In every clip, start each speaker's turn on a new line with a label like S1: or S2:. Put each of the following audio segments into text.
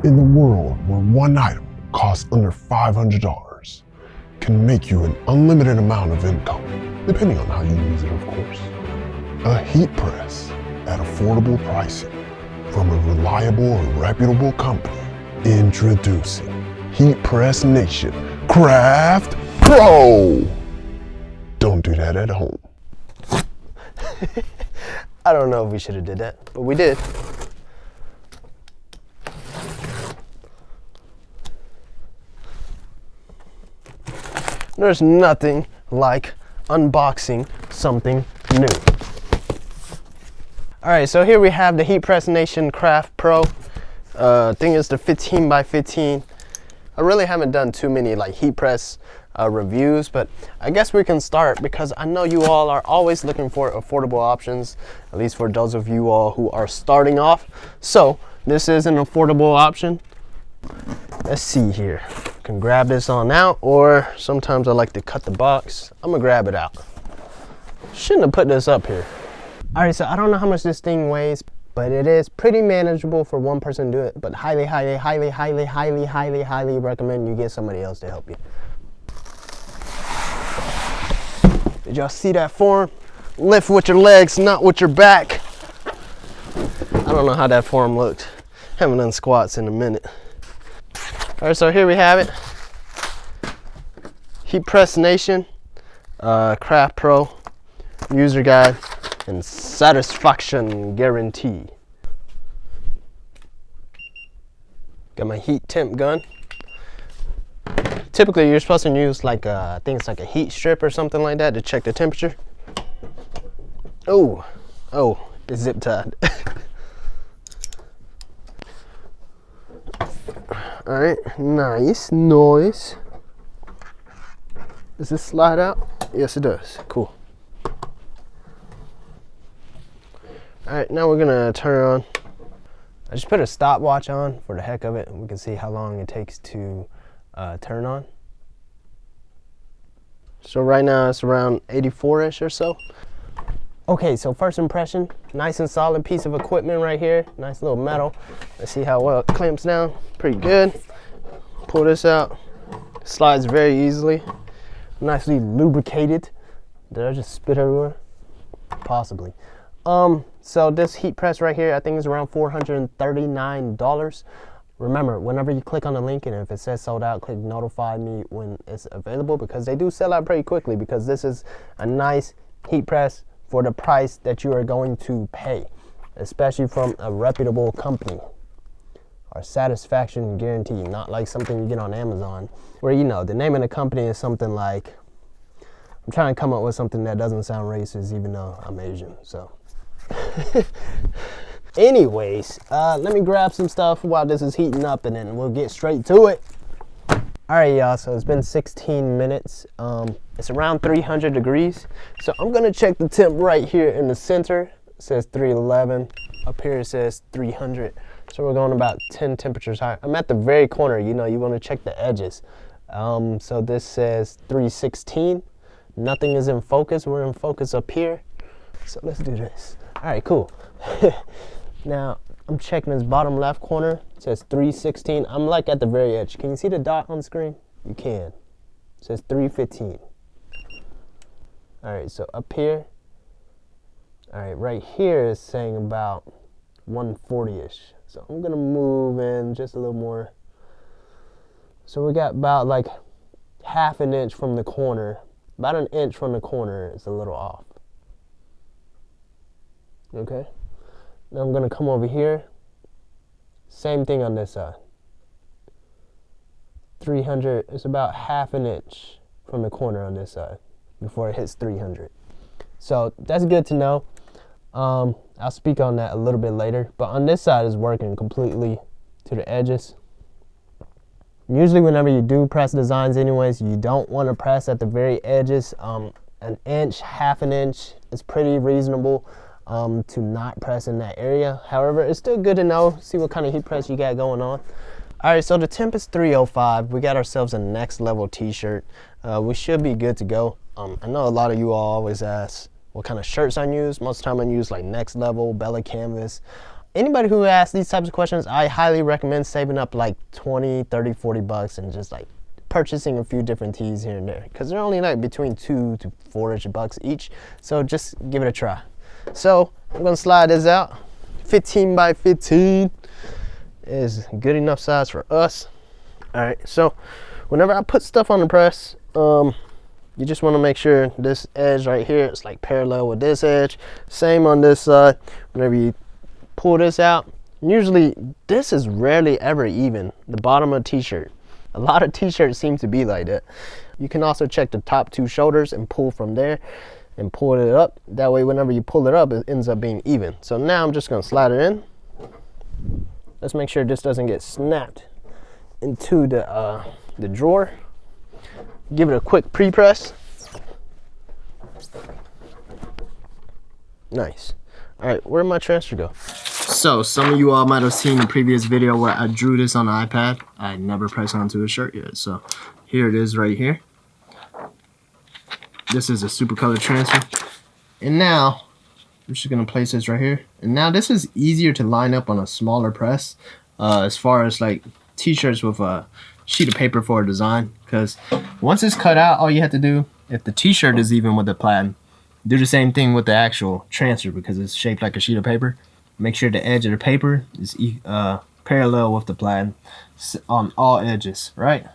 S1: In the world where one item costs under $500 can make you an unlimited amount of income, depending on how you use it, of course. A heat press at affordable pricing from a reliable and reputable company. Introducing Heat Press Nation CraftPro. Don't do that at home.
S2: I don't know if we should have did that, but we did. There's nothing like unboxing something new. All right, so here we have the Heat Press Nation CraftPro. Thing is the 15 by 15. I really haven't done too many like heat press reviews, but I guess we can start because I know you all are always looking for affordable options, at least for those of you all who are starting off. So this is an affordable option. Let's see here. Can grab this on out, or sometimes I like to cut the box. I'm gonna grab it out. Shouldn't have put this up here. All right, so I don't know how much this thing weighs, but it is pretty manageable for one person to do it, but highly recommend you get somebody else to help you. Did y'all see that form? Lift with your legs, not with your back. I don't know how that form looked. Haven't done squats in a minute. All right, so here we have it. Heat Press Nation, CraftPro, user guide, and satisfaction guarantee. Got my heat temp gun. Typically, you're supposed to use like I think it's like a heat strip or something like that to check the temperature. Oh, it's zip tied. All right, nice. Does this slide out? Yes, it does. Cool. All right, now we're gonna turn on. I just put a stopwatch on for the heck of it, and we can see how long it takes to turn on. So right now it's around 84-ish or so. Okay, so first impression, nice and solid piece of equipment right here. Nice little metal. Let's see how well it clamps down. Pretty good. Pull this out. Slides very easily. Nicely lubricated. Did I just spit everywhere? Possibly. So this heat press right here, I think is around $439. Remember, whenever you click on the link and if it says sold out, click notify me when it's available, because they do sell out pretty quickly, because this is a nice heat press for the price that you are going to pay, especially from a reputable company. Our satisfaction guarantee, not like something you get on Amazon, where you know the name of the company is something like, I'm trying to come up with something that doesn't sound racist even though I'm Asian, so. Anyways, let me grab some stuff while this is heating up and then we'll get straight to it. All right, y'all, so it's been 16 minutes. It's around 300 degrees. So I'm gonna check the temp right here in the center. It says 311. Up here it says 300. So we're going about 10 temperatures higher. I'm at the very corner, you know, you wanna check the edges. So this says 316. Nothing is in focus. We're in focus up here. So let's do this. All right, cool. Now, I'm checking this bottom left corner. It says 316. I'm like at the very edge. Can you see the dot on the screen? You can. It says 315. All right, so up here. All right, right here is saying about 140-ish. So I'm gonna move in just a little more. So we got about like half an inch from the corner. About an inch from the corner is a little off. Okay. Now I'm gonna come over here. Same thing on this side. 300 is about half an inch from the corner on this side before it hits 300. So that's good to know. I'll speak on that a little bit later, but on this side is working completely to the edges. Usually whenever you do press designs anyways, you don't want to press at the very edges. An inch, half an inch is pretty reasonable. To not press in that area. However, it's still good to know, see what kind of heat press you got going on. All right, so the temp is 305. We got ourselves a next level t-shirt. We should be good to go. I know a lot of you all always ask what kind of shirts I use. Most of the time I use like next level, Bella Canvas. anybody who asks these types of questions, I highly recommend saving up like 20, 30, 40 bucks and just like purchasing a few different tees here and there, because they're only like between $2 to $4 each. So just give it a try. So I'm gonna slide this out. 15 by 15 is good enough size for us. All right, so whenever I put stuff on the press, you just want to make sure this edge right here is like parallel with this edge. Same on this side. Whenever you pull this out, usually this is rarely ever even, the bottom of a t-shirt. A lot of t-shirts seem to be like that. You can also check the top 2 shoulders and pull from there and pull it up. That way whenever you pull it up, it ends up being even. So now I'm just gonna slide it in. Let's make sure this doesn't get snapped into the drawer. Give it a quick pre-press. Nice. All right, where'd my transfer go? So some of you all might have seen the previous video where I drew this on the iPad. I never pressed onto a shirt yet, so here it is right here. This is a SupaColor transfer. And now I'm just gonna place this right here. And now this is easier to line up on a smaller press, as far as like t-shirts with a sheet of paper for a design, because once it's cut out, all you have to do, if the t-shirt is even with the platen, do the same thing with the actual transfer, because it's shaped like a sheet of paper. Make sure the edge of the paper is parallel with the platen on all edges, right?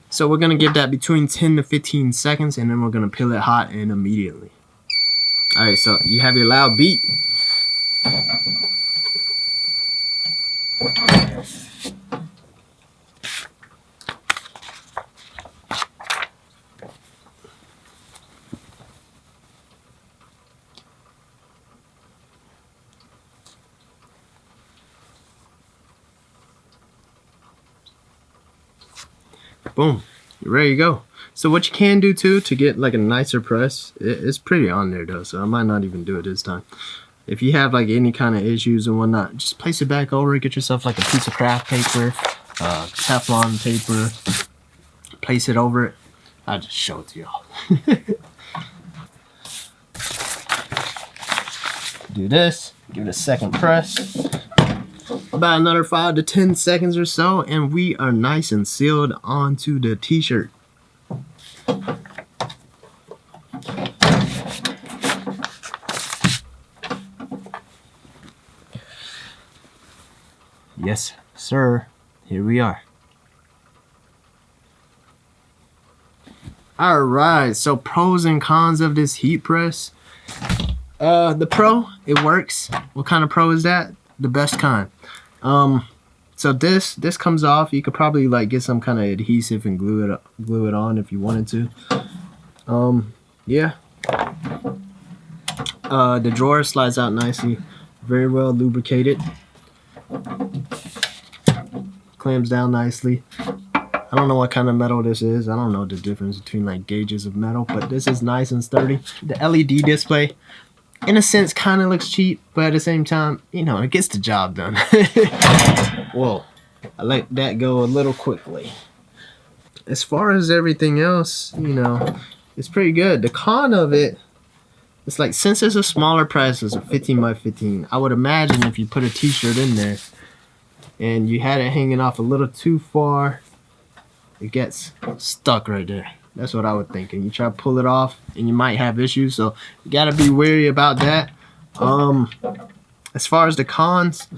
S2: So we're gonna give that between 10 to 15 seconds, and then we're gonna peel it hot and immediately. All right, so you have your loud beat. Boom, you're ready to go. So what you can do too to get like a nicer press, it's pretty on there though, so I might not even do it this time. If you have like any kind of issues and whatnot, just place it back over, get yourself like a piece of craft paper, Teflon paper, place it over it. I'll just show it to y'all. Do this, give it a second press. About another 5 to 10 seconds or so, and we are nice and sealed onto the t-shirt. Yes, sir. Here we are. Alright, so pros and cons of this heat press. The pro, it works. What kind of pro is that? The best kind. So this comes off. You could probably like get some kind of adhesive and glue it on if you wanted to. Yeah. The drawer slides out nicely, very well lubricated, clamps down nicely. I don't know what kind of metal this is. I don't know the difference between like gauges of metal, but this is nice and sturdy. The LED display, in a sense, kind of looks cheap, but at the same time, you know, it gets the job done. Whoa, I let that go a little quickly. As far as everything else, you know, it's pretty good. The con of it, it's like, since it's a smaller press, it's a 15 by 15, I would imagine if you put a t-shirt in there and you had it hanging off a little too far, it gets stuck right there. That's what I would think. And you try to pull it off and you might have issues, so you gotta be wary about that. As far as the cons,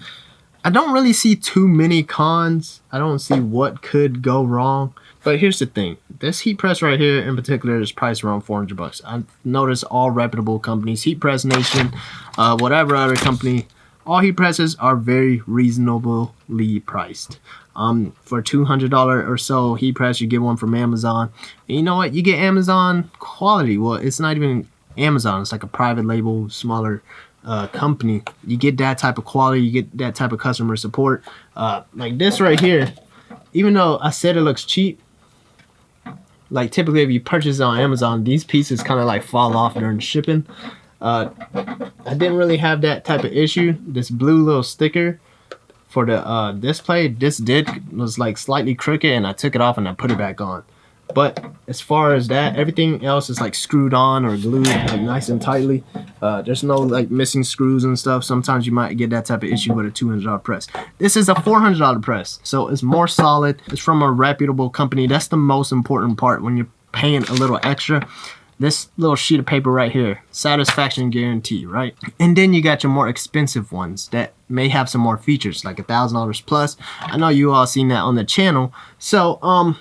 S2: I don't really see too many cons. I don't see what could go wrong. But here's the thing. This heat press right here in particular is priced around 400 bucks. I've noticed all reputable companies, Heat Press Nation, whatever other company, all heat presses are very reasonably priced. For $200 or so heat press, you get one from Amazon. And you know what? You get Amazon quality. Well, it's not even Amazon. It's like a private label, smaller company. You get that type of quality. You get that type of customer support. Like this right here, even though I said it looks cheap, like typically if you purchase it on Amazon, these pieces kind of like fall off during shipping. I didn't really have that type of issue. This blue little sticker for the display, was like slightly crooked, and I took it off and I put it back on. But as far as that, everything else is like screwed on or glued like nice and tightly. There's no like missing screws and stuff. Sometimes you might get that type of issue with a $200 press. This is a $400 press, so it's more solid. It's from a reputable company. That's the most important part when you're paying a little extra. This little sheet of paper right here, satisfaction guarantee, right? And then you got your more expensive ones that may have some more features, like $1,000 plus. I know you all seen that on the channel. So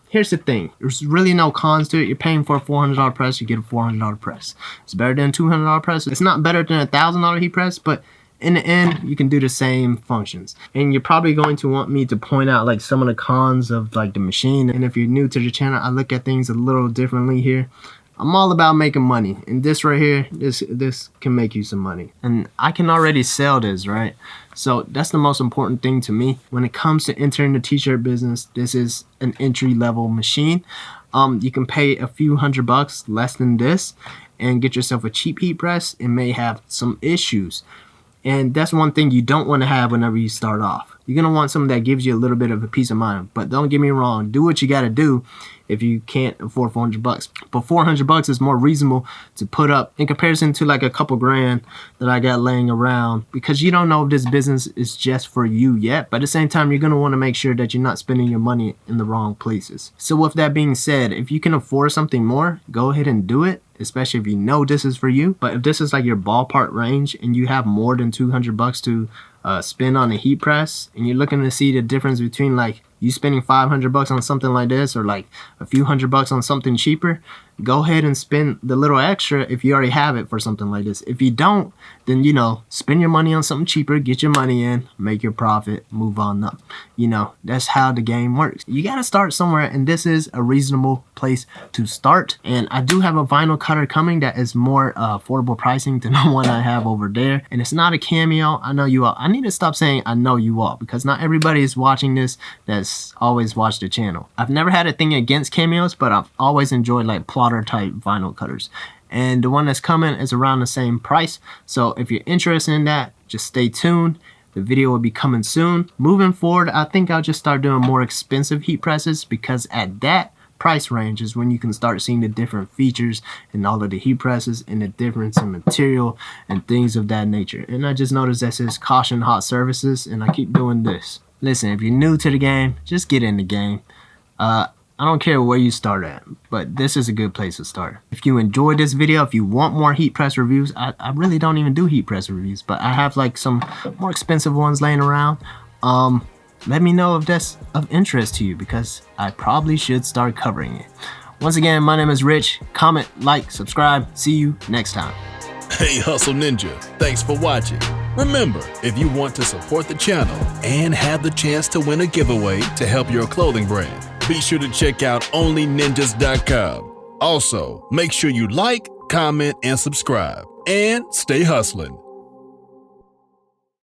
S2: here's the thing, there's really no cons to it. You're paying for a $400 press, you get a $400 press. It's better than a $200 press. It's not better than a $1,000 heat press, but in the end, you can do the same functions. And you're probably going to want me to point out like some of the cons of like the machine. And if you're new to the channel, I look at things a little differently here. I'm all about making money, and this right here, this can make you some money, and I can already sell this, right? So that's the most important thing to me when it comes to entering the t-shirt business. This is an entry-level machine. You can pay a few $100 less than this and get yourself a cheap heat press. It may have some issues, and that's one thing you don't want to have whenever you start off. You're gonna want something that gives you a little bit of a peace of mind. But don't get me wrong, do what you gotta do if you can't afford $400. But $400 is more reasonable to put up in comparison to like a couple grand that I got laying around, because you don't know if this business is just for you yet. But at the same time, you're gonna want to make sure that you're not spending your money in the wrong places. So with that being said, if you can afford something more, go ahead and do it, especially if you know this is for you. But if this is like your ballpark range and you have more than $200 to spend on a heat press, and you're looking to see the difference between like you spending $500 on something like this or like a few $100 on something cheaper, go ahead and spend the little extra if you already have it for something like this. If you don't, then you know, spend your money on something cheaper, get your money in, make your profit, move on up. You know, that's how the game works. You got to start somewhere, and this is a reasonable place to start. And I do have a vinyl cutter coming that is more affordable pricing than the one I have over there, and it's not a Cameo. I know you all, I need to stop saying I know you all, because not everybody is watching this that's always watched the channel. I've never had a thing against Cameos, but I've always enjoyed like plotter type vinyl cutters, and the one that's coming is around the same price. So if you're interested in that, just stay tuned. The video will be coming soon. Moving forward, I think I'll just start doing more expensive heat presses, because at that price range is when you can start seeing the different features and all of the heat presses and the difference in material and things of that nature. And I just noticed that says caution hot services, and I keep doing this. Listen, if you're new to the game, just get in the game. I don't care where you start at, but this is a good place to start. If you enjoyed this video, if you want more heat press reviews, I really don't even do heat press reviews, but I have like some more expensive ones laying around. Let me know if that's of interest to you, because I probably should start covering it. Once again, my name is Rich. Comment, like, subscribe. See you next time.
S3: Hey Hustle Ninja, thanks for watching. Remember, if you want to support the channel and have the chance to win a giveaway to help your clothing brand, be sure to check out onlyninjas.com. Also, make sure you like, comment, and subscribe, and stay hustling.